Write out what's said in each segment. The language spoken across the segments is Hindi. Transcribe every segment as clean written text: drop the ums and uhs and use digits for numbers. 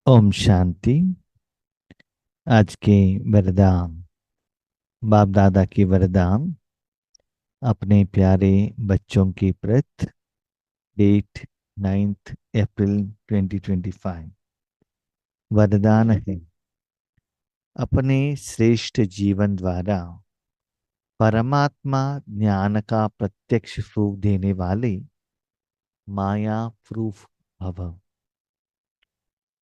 ओम शांति। आज के वरदान, बाप दादा की वरदान अपने प्यारे बच्चों की प्रत, डेट 9 अप्रैल 2025। वरदान है, अपने श्रेष्ठ जीवन द्वारा परमात्मा ज्ञान का प्रत्यक्ष रूप देने वाले माया प्रूफ भव।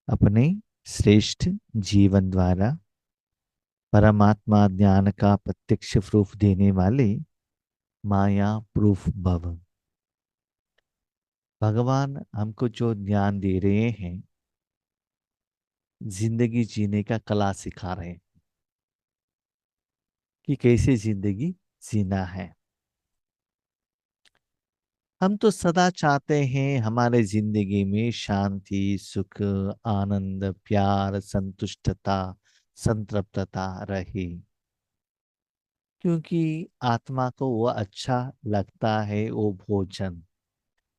अपने श्रेष्ठ जीवन द्वारा परमात्मा ज्ञान का प्रत्यक्ष प्रूफ देने वाले माया प्रूफ भव। भगवान हमको जो ज्ञान दे रहे हैं, जिंदगी जीने का कला सिखा रहे हैं कि कैसे जिंदगी जीना है। हम तो सदा चाहते हैं हमारे जिंदगी में शांति, सुख, आनंद, प्यार, संतुष्टता, संतृप्तता रहे, क्योंकि आत्मा को वो अच्छा लगता है। वो भोजन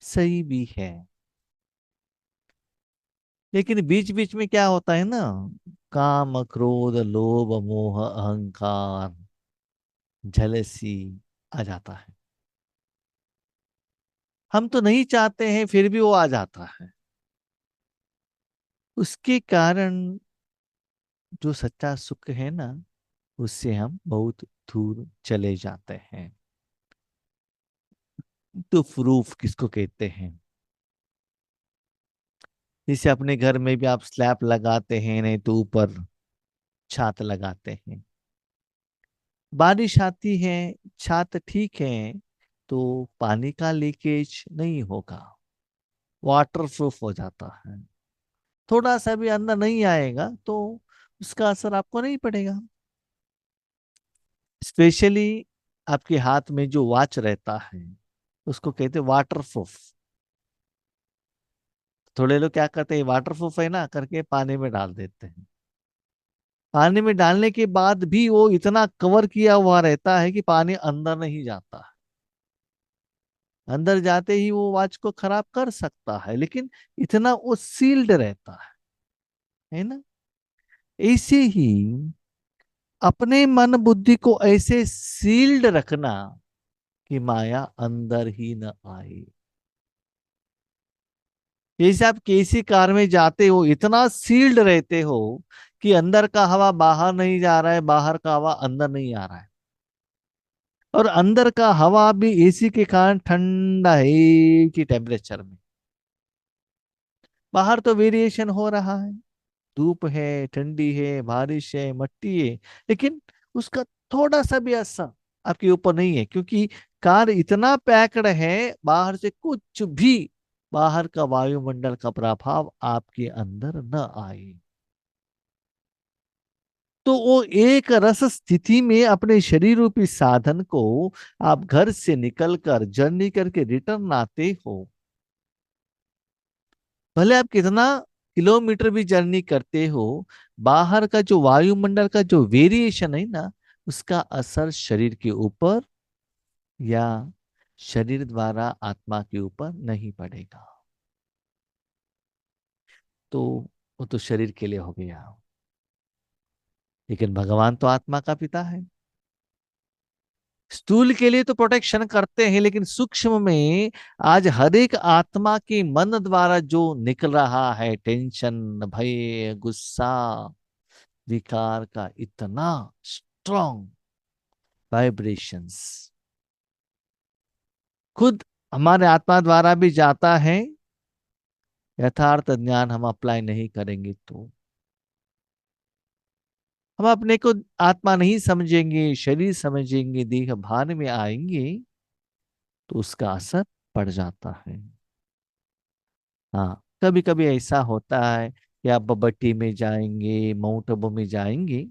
सही भी है, लेकिन बीच बीच में क्या होता है ना, काम, क्रोध, लोभ, मोह, अहंकार, झलसी आ जाता है। हम तो नहीं चाहते हैं, फिर भी वो आ जाता है। उसके कारण जो सच्चा सुख है ना, उससे हम बहुत दूर चले जाते हैं। तो प्रूफ किसको कहते हैं? जैसे अपने घर में भी आप स्लैब लगाते हैं, नहीं तो ऊपर छात लगाते हैं। बारिश आती है, छात ठीक है, तो पानी का लीकेज नहीं होगा, वाटर प्रूफ हो जाता है। थोड़ा सा भी अंदर नहीं आएगा तो उसका असर आपको नहीं पड़ेगा। स्पेशली आपके हाथ में जो वॉच रहता है, उसको कहते हैं वाटर प्रूफ। थोड़े लोग क्या करते हैं, वाटर प्रूफ है ना करके पानी में डाल देते हैं। पानी में डालने के बाद भी वो इतना कवर किया हुआ रहता है कि पानी अंदर नहीं जाता। अंदर जाते ही वो वॉच को खराब कर सकता है, लेकिन इतना वो सील्ड रहता है ना। ऐसे ही अपने मन बुद्धि को ऐसे सील्ड रखना कि माया अंदर ही न आए। जैसे आप किसी कार में जाते हो, इतना सील्ड रहते हो कि अंदर का हवा बाहर नहीं जा रहा है, बाहर का हवा अंदर नहीं आ रहा है। और अंदर का हवा भी एसी के कारण ठंडा है कि टेम्परेचर में। बाहर तो वेरिएशन हो रहा है, धूप है, ठंडी है, बारिश है, मट्टी है, लेकिन उसका थोड़ा सा भी असर आपके ऊपर नहीं है, क्योंकि कार इतना पैक्ड है, बाहर से कुछ भी, बाहर का वायुमंडल का प्रभाव आपके अंदर न आए। तो वो एक रस स्थिति में अपने शरीर रूपी साधन को आप घर से निकलकर जर्नी करके रिटर्न आते हो। भले आप कितना किलोमीटर भी जर्नी करते हो, बाहर का जो वायुमंडल का जो वेरिएशन है ना, उसका असर शरीर के ऊपर या शरीर द्वारा आत्मा के ऊपर नहीं पड़ेगा। तो वो तो शरीर के लिए हो गया, लेकिन भगवान तो आत्मा का पिता है। स्थूल के लिए तो प्रोटेक्शन करते हैं, लेकिन सूक्ष्म में आज हर एक आत्मा के मन द्वारा जो निकल रहा है, टेंशन, भय, गुस्सा, विकार का इतना स्ट्रॉन्ग वाइब्रेशंस खुद हमारे आत्मा द्वारा भी जाता है। यथार्थ ज्ञान हम अप्लाई नहीं करेंगे तो हम अपने को आत्मा नहीं समझेंगे, शरीर समझेंगे, देह भान में आएंगे, तो उसका असर पड़ जाता है। हाँ, कभी कभी ऐसा होता है कि आप बबट्टी में जाएंगे, माउंट आबू में जाएंगे,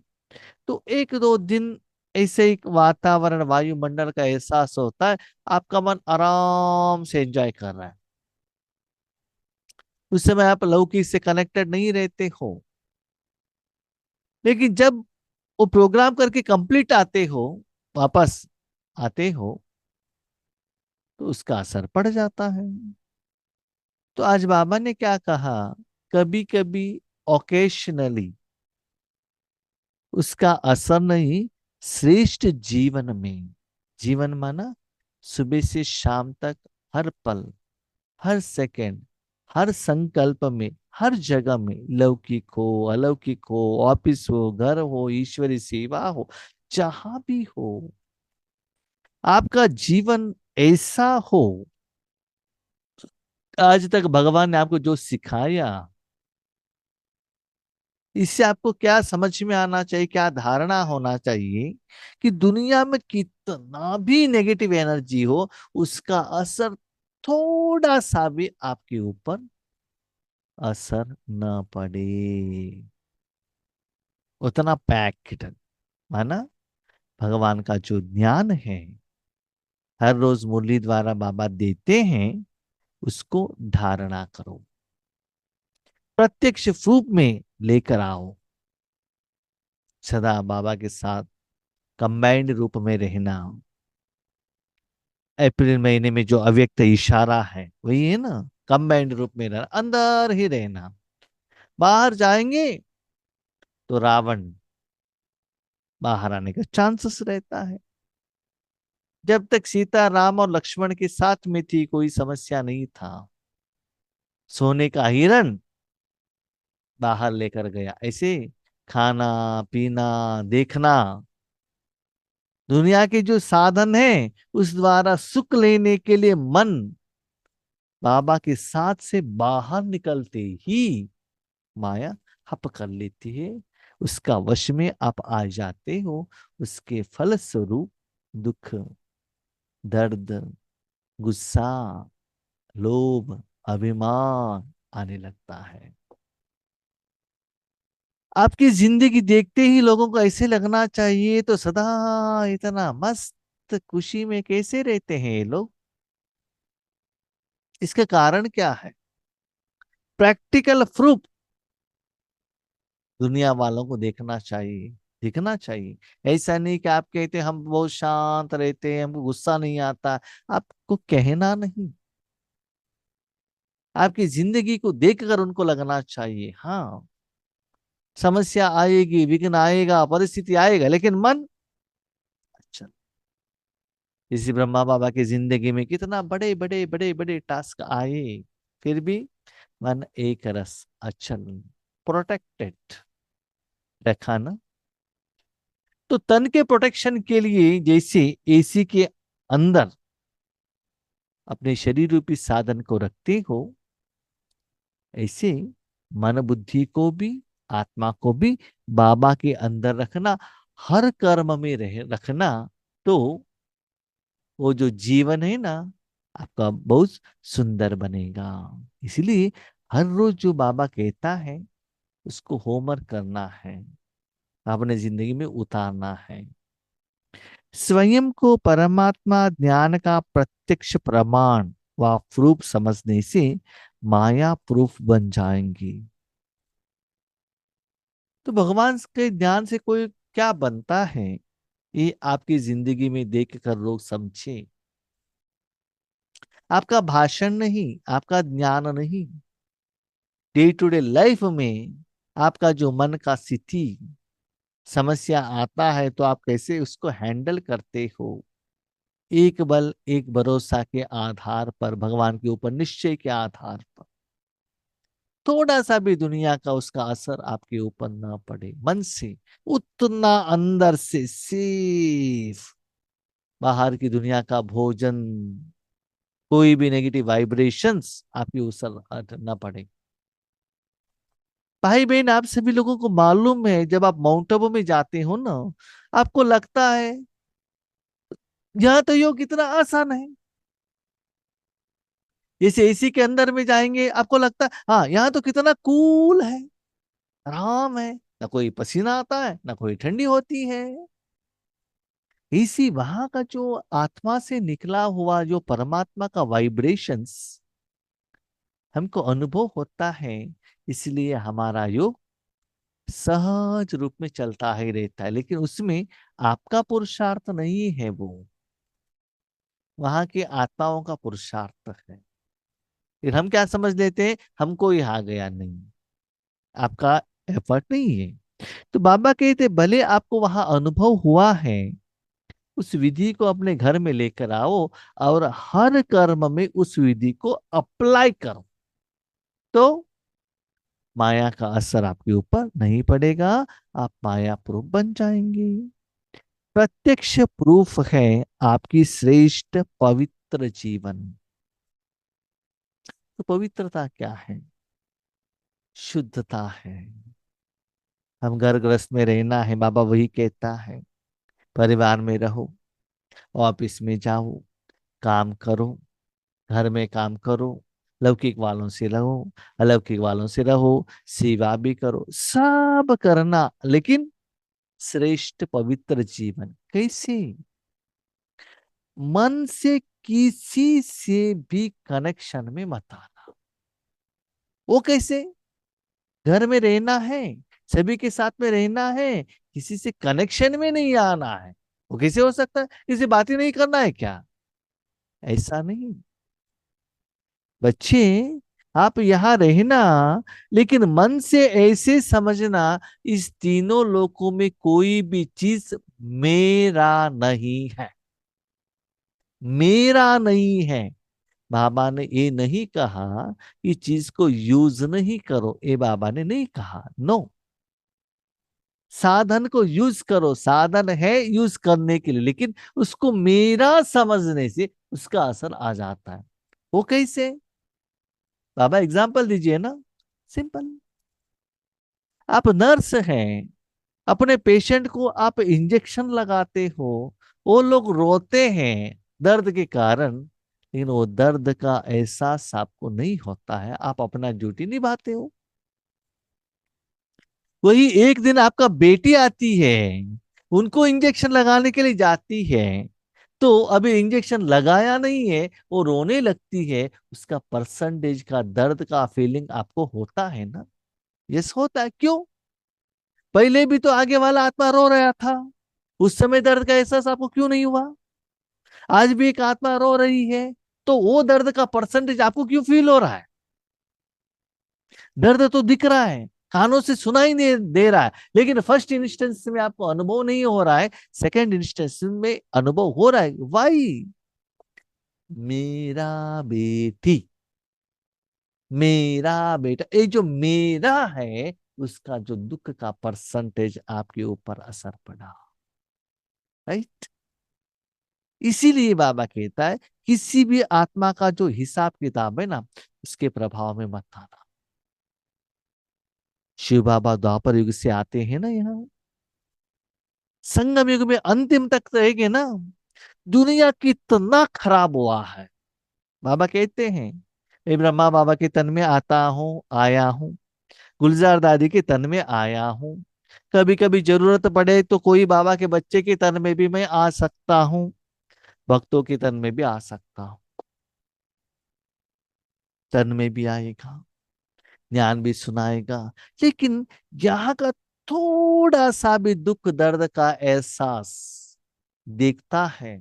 तो एक दो दिन ऐसे एक वातावरण, वायुमंडल का एहसास होता है, आपका मन आराम से एंजॉय कर रहा है। उस समय आप लौकिक से कनेक्टेड नहीं रहते हो, लेकिन जब वो प्रोग्राम करके कंप्लीट आते हो, वापस आते हो, तो उसका असर पड़ जाता है। तो आज बाबा ने क्या कहा, कभी कभी ओकेशनली, उसका असर नहीं श्रेष्ठ जीवन में। जीवन माना सुबह से शाम तक, हर पल, हर सेकंड, हर संकल्प में, हर जगह में, लौकिक हो अलौकिक हो, ऑफिस हो, घर हो, ईश्वरी सेवा हो, जहां भी हो, आपका जीवन ऐसा हो। आज तक भगवान ने आपको जो सिखाया, इससे आपको क्या समझ में आना चाहिए, क्या धारणा होना चाहिए कि दुनिया में कितना भी नेगेटिव एनर्जी हो, उसका असर थोड़ा सा भी आपके ऊपर असर न पड़े। उतना पैक्ड माना भगवान का जो ज्ञान है, हर रोज मुरली द्वारा बाबा देते हैं, उसको धारणा करो, प्रत्यक्ष रूप में लेकर आओ, सदा बाबा के साथ कंबाइंड रूप में रहना। अप्रैल महीने में जो अव्यक्त इशारा है वही है ना, कंबाइंड रूप में रहना, अंदर ही रहना। बाहर जाएंगे तो रावण बाहर आने का चांसेस रहता है। जब तक सीता राम और लक्ष्मण के साथ में थी, कोई समस्या नहीं था। सोने का हिरण बाहर लेकर गया, ऐसे खाना पीना देखना, दुनिया के जो साधन है उस द्वारा सुख लेने के लिए मन बाबा के साथ से बाहर निकलते ही माया हप कर लेती है, उसका वश में आप आ जाते हो। उसके फल स्वरूप दुख, दर्द, गुस्सा, लोभ, अभिमान आने लगता है। आपकी जिंदगी देखते ही लोगों को ऐसे लगना चाहिए तो सदा इतना मस्त खुशी में कैसे रहते हैं ये लोग। इसका कारण क्या है? प्रैक्टिकल प्रूफ दुनिया वालों को देखना चाहिए, दिखना चाहिए। ऐसा नहीं कि आप कहते हैं हम बहुत शांत रहते हैं, हमको गुस्सा नहीं आता। आपको कहना नहीं, आपकी जिंदगी को देखकर उनको लगना चाहिए। हाँ, समस्या आएगी, विघ्न आएगा, परिस्थिति आएगा, लेकिन मन अच्छा। इसी ब्रह्मा बाबा की जिंदगी में कितना बड़े बड़े बड़े बड़े टास्क आए, फिर भी मन एक रस अचल, प्रोटेक्टेड रखा ना। तो तन के प्रोटेक्शन के लिए जैसे एसी के अंदर अपने शरीर रूपी साधन को रखते हो, ऐसे मन बुद्धि को भी, आत्मा को भी बाबा के अंदर रखना, हर कर्म में रह रखना। तो वो जो जीवन है ना आपका बहुत सुंदर बनेगा। इसलिए हर रोज जो बाबा कहता है उसको होमवर्क करना है, अपने जिंदगी में उतारना है। स्वयं को परमात्मा ज्ञान का प्रत्यक्ष प्रमाण व प्रूफ समझने से माया प्रूफ बन जाएंगी। तो भगवान के ज्ञान से कोई क्या बनता है, ये आपकी जिंदगी में देख कर लोग समझे। आपका भाषण नहीं, आपका ज्ञान नहीं, डे टू डे लाइफ में आपका जो मन का स्थिति, समस्या आता है तो आप कैसे उसको हैंडल करते हो। एक बल एक भरोसा के आधार पर, भगवान के ऊपर निश्चय के आधार पर, थोड़ा सा भी दुनिया का उसका असर आपके ऊपर ना पड़े, मन से उतना अंदर से सिर्फ बाहर की दुनिया का भोजन, कोई भी नेगेटिव वाइब्रेशंस आपके ऊपर ना पड़े। भाई बहन, आप सभी लोगों को मालूम है जब आप माउंट आबू में जाते हो ना, आपको लगता है यहाँ तो योग कितना आसान है। जैसे एसी के अंदर में जाएंगे आपको लगता है हाँ यहाँ तो कितना कूल है, आराम है, ना कोई पसीना आता है ना कोई ठंडी होती है। इसी वहां का जो आत्मा से निकला हुआ जो परमात्मा का वाइब्रेशंस हमको अनुभव होता है, इसलिए हमारा योग सहज रूप में चलता ही रहता है। लेकिन उसमें आपका पुरुषार्थ नहीं है, वो वहां की आत्माओं का पुरुषार्थ है। फिर हम क्या समझ लेते हैं, हमको ही आ गया नहीं। आपका एफर्ट नहीं है। तो बाबा कहते भले आपको वहां अनुभव हुआ है, उस विधि को अपने घर में लेकर आओ और हर कर्म में उस विधि को अप्लाई करो, तो माया का असर आपके ऊपर नहीं पड़ेगा, आप माया प्रूफ बन जाएंगे। प्रत्यक्ष प्रूफ है आपकी श्रेष्ठ पवित्र जीवन। तो पवित्रता क्या है? शुद्धता है। हम घर गृहस्थ में रहना है, बाबा वही कहता है, परिवार में रहो, ऑफिस में जाओ, काम करो, घर में काम करो, लौकिक वालों से रहो, अलौकिक वालों से रहो, सेवा भी करो, सब करना, लेकिन श्रेष्ठ पवित्र जीवन कैसे? मन से किसी से भी कनेक्शन में मत आना। वो कैसे? घर में रहना है, सभी के साथ में रहना है, किसी से कनेक्शन में नहीं आना है, वो कैसे हो सकता है? किसी बात ही नहीं करना है क्या? ऐसा नहीं। बच्चे, आप यहां रहना, लेकिन मन से ऐसे समझना, इस तीनों लोकों में कोई भी चीज मेरा नहीं है, मेरा नहीं है। बाबा ने ये नहीं कहा कि चीज को यूज नहीं करो, ये बाबा ने नहीं कहा, नो। साधन को यूज करो, साधन है यूज करने के लिए, लेकिन उसको मेरा समझने से उसका असर आ जाता है। वो कैसे? बाबा एग्जाम्पल दीजिए ना, सिंपल। आप नर्स हैं, अपने पेशेंट को आप इंजेक्शन लगाते हो, वो लोग रोते हैं दर्द के कारण, लेकिन वो दर्द का एहसास आपको नहीं होता है, आप अपना ड्यूटी निभाते हो। वही एक दिन आपका बेटी आती है, उनको इंजेक्शन लगाने के लिए जाती है, तो अभी इंजेक्शन लगाया नहीं है, वो रोने लगती है, उसका परसेंटेज का दर्द का फीलिंग आपको होता है ना? यस, होता है। क्यों? पहले भी तो आगे वाला आत्मा रो रहा था, उस समय दर्द का एहसास आपको क्यों नहीं हुआ? आज भी एक आत्मा रो रही है, तो वो दर्द का परसेंटेज आपको क्यों फील हो रहा है? दर्द तो दिख रहा है, कानों से सुनाई नहीं दे रहा है, लेकिन फर्स्ट इंस्टेंस में आपको अनुभव नहीं हो रहा है, सेकंड इंस्टेंस में अनुभव हो रहा है। वाई? मेरा बेटी, मेरा बेटा, ये जो मेरा है, उसका जो दुख का परसेंटेज आपके ऊपर असर पड़ा, राइट? इसीलिए बाबा कहता है, किसी भी आत्मा का जो हिसाब किताब है ना, उसके प्रभाव में मत आना। शिव बाबा द्वापर युग से आते हैं ना यहाँ, संगम युग में अंतिम तक रहेंगे ना। दुनिया कितना खराब हुआ है, बाबा कहते हैं, मैं ब्रह्मा बाबा के तन में आता हूँ, आया हूँ, गुलजार दादी के तन में आया हूँ, कभी कभी जरूरत पड़े तो कोई बाबा के बच्चे के तन में भी मैं आ सकता हूँ, भक्तों के तन में भी आ सकता हूँ, तन में भी आएगा, ज्ञान भी सुनाएगा, लेकिन यहाँ का थोड़ा सा भी दुख दर्द का एहसास देखता है,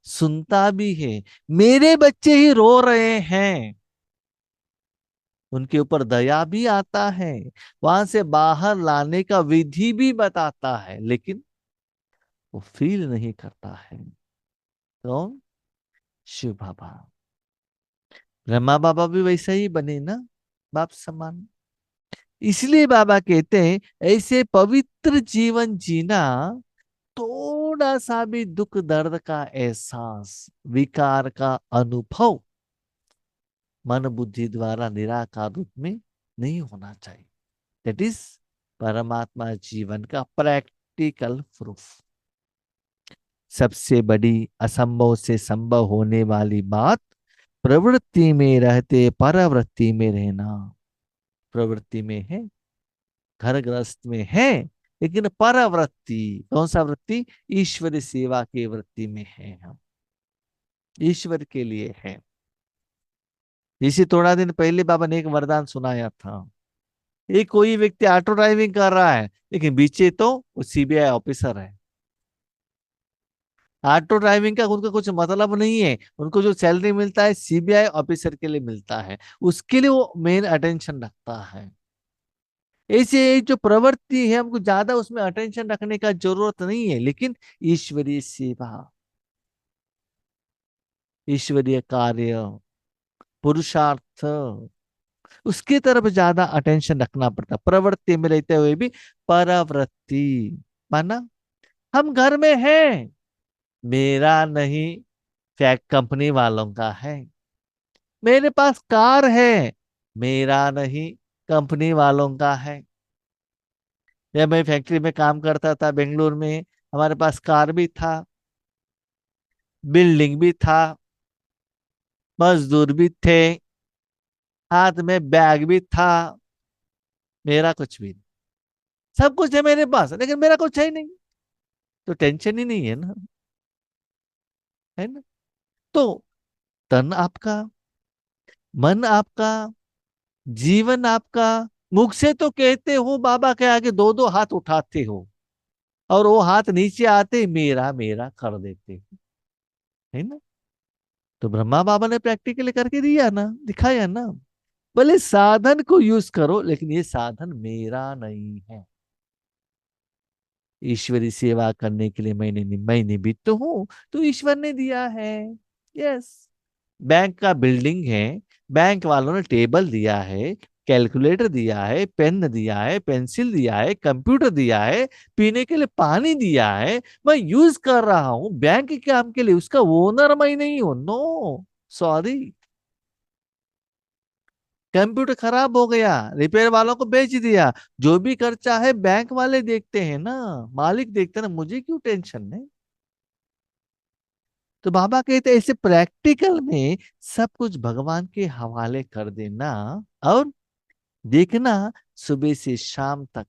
सुनता भी है, मेरे बच्चे ही रो रहे हैं, उनके ऊपर दया भी आता है, वहां से बाहर लाने का विधि भी बताता है, लेकिन वो फील नहीं करता है। तो शिव बाबा, ब्रह्मा बाबा भी वैसा ही बने ना, बाप समान। इसलिए बाबा कहते हैं, ऐसे पवित्र जीवन जीना, थोड़ा सा भी दुख दर्द का एहसास, विकार का अनुभव मन बुद्धि द्वारा निराकार रूप में नहीं होना चाहिए। दैट इज परमात्मा जीवन का प्रैक्टिकल प्रूफ। सबसे बड़ी असंभव से संभव होने वाली बात, प्रवृत्ति में रहते परवृत्ति में रहना। प्रवृत्ति में है, घर गृहस्थ में है, लेकिन परवृत्ति, कौन सा वृत्ति? ईश्वरी सेवा की वृत्ति में है हम, ईश्वर के लिए है। इसी थोड़ा दिन पहले बाबा ने एक वरदान सुनाया था, एक कोई व्यक्ति ऑटो ड्राइविंग कर रहा है, लेकिन बीचे तो वो सीबीआई ऑफिसर है। ऑटो ड्राइविंग का उनका कुछ मतलब नहीं है, उनको जो सैलरी मिलता है सीबीआई ऑफिसर के लिए मिलता है, उसके लिए वो मेन अटेंशन रखता है। ऐसे जो प्रवृत्ति है हमको ज्यादा उसमें अटेंशन रखने का जरूरत नहीं है, लेकिन ईश्वरीय सेवा, ईश्वरीय कार्य, पुरुषार्थ, उसकी तरफ ज्यादा अटेंशन रखना पड़ता, प्रवृत्ति में रहते हुए भी परवृत्ति। माना हम घर में हैं, मेरा नहीं, फैक्ट कंपनी वालों का है। मेरे पास कार है, मेरा नहीं, कंपनी वालों का है। जब मैं फैक्ट्री में काम करता था बेंगलुरु में, हमारे पास कार भी था, बिल्डिंग भी था, मजदूर भी थे, हाथ में बैग भी था, मेरा कुछ भी नहीं। सब कुछ है मेरे पास, लेकिन मेरा कुछ है ही नहीं, तो टेंशन ही नहीं है ना, है ना। तो तन आपका, मन आपका, जीवन आपका, मुख से तो कहते हो, बाबा के आगे दो दो हाथ उठाते हो, और वो हाथ नीचे आते मेरा मेरा कर देते हो, है ना। तो ब्रह्मा बाबा ने प्रैक्टिकली करके दिया ना, दिखाया ना। भले साधन को यूज करो, लेकिन ये साधन मेरा नहीं है। ईश्वरी सेवा करने के लिए मैं निमित्त हूं, तो ईश्वर ने दिया है। यस। बैंक का बिल्डिंग है, बैंक वालों ने टेबल दिया है, कैलकुलेटर दिया है, पेन दिया है, पेंसिल दिया है, कंप्यूटर दिया है, पीने के लिए पानी दिया है, मैं यूज कर रहा हूं बैंक के काम के लिए, उसका ओनर मैं नहीं हूं। No, sorry. कंप्यूटर खराब हो गया, रिपेयर वालों को बेच दिया, जो भी खर्चा है बैंक वाले देखते हैं ना, मालिक देखते हैं ना, मुझे क्यों टेंशन है। तो बाबा कहते हैं ऐसे प्रैक्टिकल में सब कुछ भगवान के हवाले कर देना, और देखना सुबह से शाम तक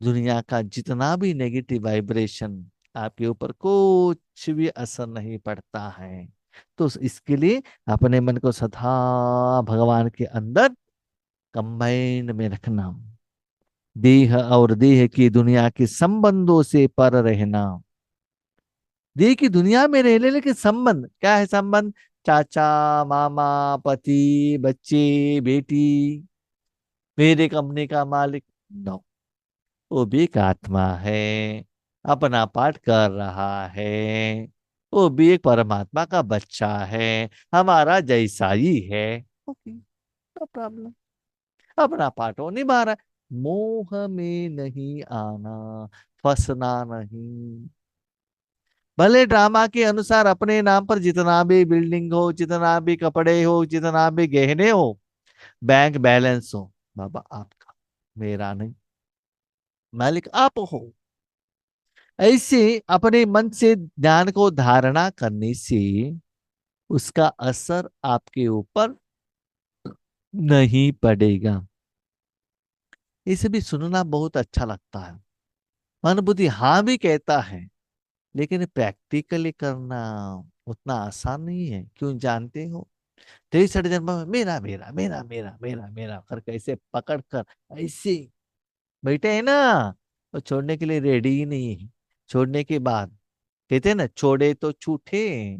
दुनिया का जितना भी नेगेटिव वाइब्रेशन आपके ऊपर कुछ भी असर नहीं पड़ता है। तो इसके लिए अपने मन को सदा भगवान के अंदर कंबाइन में रखना, देह और देह की दुनिया के संबंधों से पर रहना। देह की दुनिया में रह ले, लेकिन संबंध क्या है? संबंध चाचा, मामा, पति, बच्चे, बेटी, मेरे कंपनी का मालिक, नो। वो भी एक आत्मा है, अपना पाठ कर रहा है, वो भी एक परमात्मा का बच्चा है, हमारा जैसा ही है। ओके, नो प्रॉब्लम, अपना पाठ वो निभा रहा है। मोह में नहीं आना, फंसना नहीं। भले ड्रामा के अनुसार अपने नाम पर जितना भी बिल्डिंग हो, जितना भी कपड़े हो, जितना भी गहने हो, बैंक बैलेंस हो, बाबा आपका, मेरा नहीं, मालिक आप हो। ऐसे अपने मन से ज्ञान को धारणा करने से उसका असर आपके ऊपर नहीं पड़ेगा। इसे भी सुनना बहुत अच्छा लगता है, मन बुद्धि हाँ भी कहता है, लेकिन प्रैक्टिकली करना उतना आसान नहीं है। क्यों जानते हो? 63 जन्म में मेरा मेरा मेरा मेरा मेरा मेरा कर कैसे पकड़ कर ऐसे बैठे हैं ना, वो छोड़ने के लिए रेडी ही नहीं है। छोड़ने के बाद कहते हैं ना, छोड़े तो छूटे,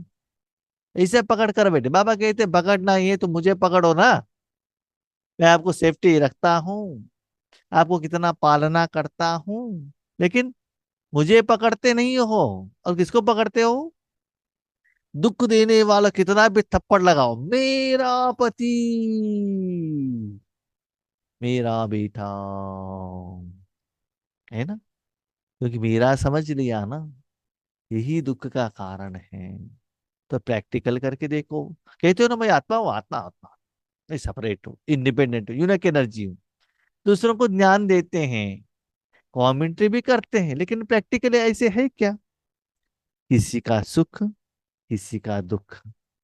ऐसे पकड़ कर बैठे। बाबा कहते पकड़ना ही है तो मुझे पकड़ो ना, मैं आपको सेफ्टी रखता हूँ, आपको कितना पालना करता हूँ, लेकिन मुझे पकड़ते नहीं हो। और किसको पकड़ते हो? दुख देने वाला कितना भी थप्पड़ लगाओ, मेरा पति, मेरा बेटा, है ना। क्योंकि मेरा समझ लिया ना, यही दुख का कारण है। तो प्रैक्टिकल करके देखो। कहते हो ना, मैं आत्मा हूँ, आत्मा आत्मा, मैं सेपरेट हूँ, इंडिपेंडेंट हूँ, यूनिक एनर्जी हूँ। दूसरों को ज्ञान देते हैं, कमेंट्री भी करते हैं, लेकिन प्रैक्टिकली ऐसे है क्या? किसी का सुख, किसी का दुख,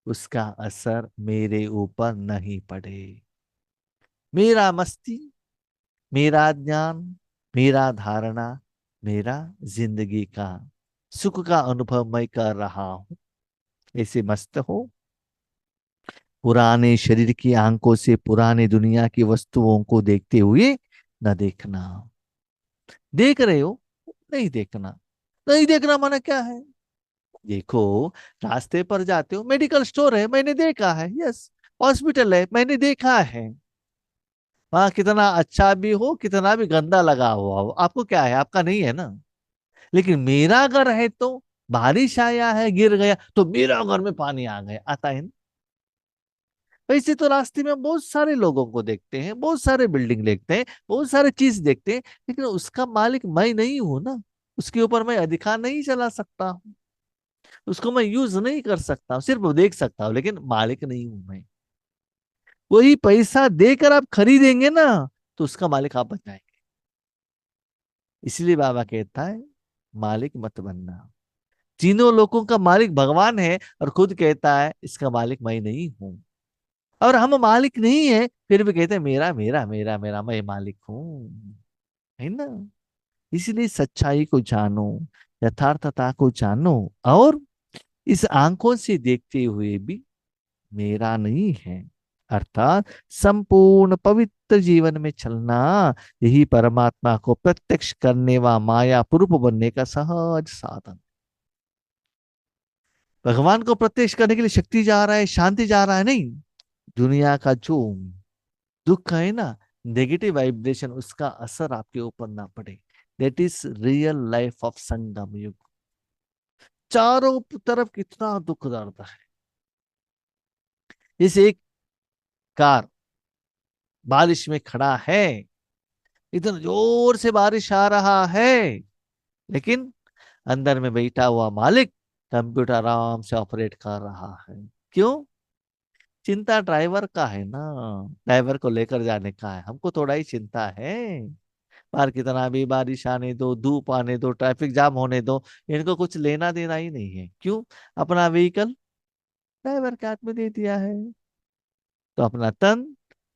उसका असर मेरे ऊपर नहीं पड़े। मेरा मस्ती, मेरा ज्ञान, मेरा धारणा, मेरा जिंदगी का सुख का अनुभव मैं कर रहा हूं। ऐसे मस्त हो, पुराने शरीर की आंखों से पुराने दुनिया की वस्तुओं को देखते हुए न देखना। देख रहे हो, नहीं देखना। नहीं देखना माना क्या है? देखो, रास्ते पर जाते हो, मेडिकल स्टोर है, मैंने देखा है, यस। हॉस्पिटल है, मैंने देखा है, वहां कितना अच्छा भी हो, कितना भी गंदा लगा हुआ हो, आपको क्या है, आपका नहीं है ना। लेकिन मेरा घर है तो बारिश आया है, गिर गया तो मेरा घर में पानी आ गया, आता है ना। वैसे तो रास्ते में हम बहुत सारे लोगों को देखते हैं, बहुत सारे बिल्डिंग देखते हैं, बहुत सारे चीज देखते हैं, लेकिन उसका मालिक मैं नहीं हूं ना। उसके ऊपर मैं अधिकार नहीं चला सकता हूँ, उसको मैं यूज नहीं कर सकता हूँ, सिर्फ देख सकता हूँ, लेकिन मालिक नहीं हूं मैं। वही पैसा देकर आप खरीदेंगे ना, तो उसका मालिक आप बन जाएंगे। इसलिए बाबा कहता है मालिक मत बनना। तीनों लोगों का मालिक भगवान है, और खुद कहता है इसका मालिक मैं नहीं हूं। और हम मालिक नहीं है, फिर भी कहते हैं मेरा मेरा मेरा मेरा, मैं मालिक हूं, है ना। इसलिए सच्चाई को जानो, यथार्थता को जानो, और इस आंखों से देखते हुए भी मेरा नहीं है, अर्थात संपूर्ण पवित्र जीवन में चलना, यही परमात्मा को प्रत्यक्ष करने व माया पुरुष बनने का सहज साधन। भगवान को प्रत्यक्ष करने के लिए शक्ति जा रहा है, शांति जा रहा है, नहीं। दुनिया का जो दुख है ना, नेगेटिव वाइब्रेशन, उसका असर आपके ऊपर ना पड़े। That is real life of संगम युग। चारों तरफ कितना दुख दर्द है। जैसे एक कार बारिश में खड़ा है, इतना जोर से बारिश आ रहा है, लेकिन अंदर में बैठा हुआ मालिक कंप्यूटर आराम से ऑपरेट कर रहा है। क्यों? चिंता ड्राइवर का है ना, ड्राइवर को लेकर जाने का है, हमको थोड़ा ही चिंता है। बाहर कितना भी बारिश आने दो, धूप आने दो, ट्रैफिक जाम होने दो, इनको कुछ लेना देना ही नहीं है। क्यों? अपना व्हीकल ड्राइवर के हाथ में दे दिया है। तो अपना तन,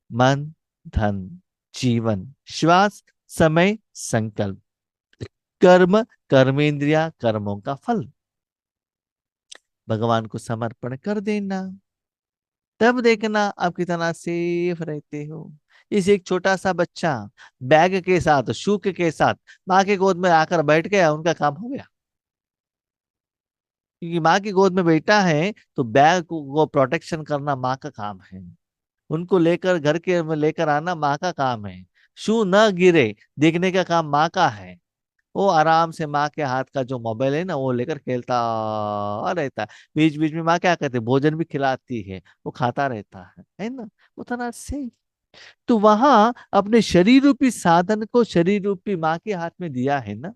मन, धन, जीवन, श्वास, समय, संकल्प, कर्म, कर्मेंद्रिया, कर्मों का फल भगवान को समर्पण कर देना। तब देखना आप कितना सेफ रहते हो। इस एक छोटा सा बच्चा बैग के साथ, शू के साथ माँ के गोद में आकर बैठ गया, उनका काम हो गया। क्योंकि माँ की गोद में बैठा है तो बैग को प्रोटेक्शन करना माँ का काम है। उनको लेकर घर के में लेकर आना माँ का काम है। शू न गिरे देखने का काम माँ का है। वो आराम से माँ के हाथ का जो मोबाइल है ना, वो लेकर खेलता रहता है। बीच बीच में माँ क्या करती है, भोजन भी खिलाती है, वो खाता रहता है ना। उतना से तो वहां अपने शरीर रूपी साधन को शरीर रूपी माँ के हाथ में दिया है ना।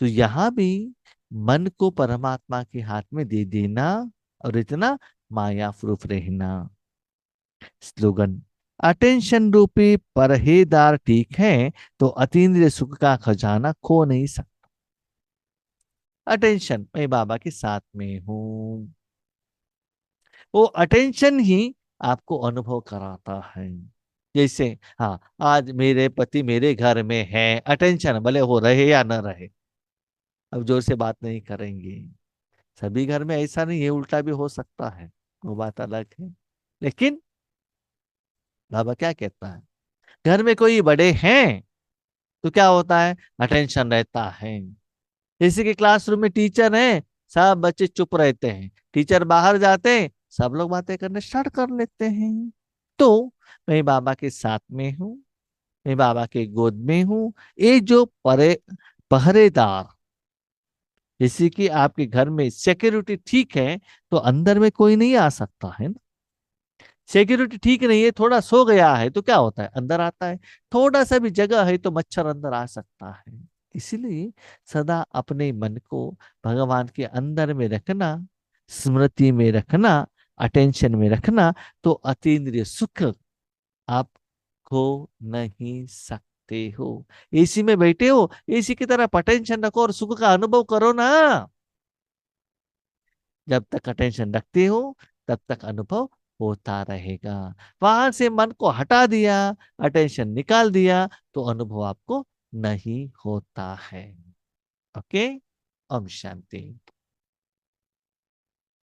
तो यहाँ भी मन को परमात्मा के हाथ में दे देना, और इतना माया प्रूफ रहना। स्लोगन: अटेंशन रूपी परहेदार ठीक है, तो अतीन्द्रिय सुख का खजाना खो नहीं सकता। अटेंशन, मैं बाबा के साथ में हूं, वो अटेंशन ही आपको अनुभव कराता है। जैसे, हाँ, आज मेरे पति मेरे घर में है, अटेंशन, भले वो रहे या न रहे। अब जोर से बात नहीं करेंगे। सभी घर में ऐसा नहीं है, उल्टा भी हो सकता है, वो बात अलग है। लेकिन बाबा क्या कहता है, घर में कोई बड़े हैं तो क्या होता है, अटेंशन रहता है। जैसे कि क्लासरूम में टीचर हैं, सब बच्चे चुप रहते हैं, टीचर बाहर जाते हैं, सब लोग बातें करने स्टार्ट कर लेते हैं। तो मैं बाबा के साथ में हूँ, मैं बाबा के गोद में हूँ। ये जो पहरेदार, जैसे कि आपके घर में सिक्योरिटी ठीक है, तो अंदर में कोई नहीं आ सकता है ना। सिक्योरिटी ठीक नहीं है, थोड़ा सो गया है तो क्या होता है, अंदर आता है। थोड़ा सा भी जगह है तो मच्छर अंदर आ सकता है। इसलिए सदा अपने मन को भगवान के अंदर में रखना, स्मृति में रखना, अटेंशन में रखना, तो अतीन्द्रिय सुख आप खो नहीं सकते हो। एसी में बैठे हो, एसी की तरह अटेंशन रखो और सुख का अनुभव करो ना। जब तक अटेंशन रखते हो तब तक अनुभव होता रहेगा। वहां से मन को हटा दिया, अटेंशन निकाल दिया, तो अनुभव आपको नहीं होता है। ओके। ओम शांति।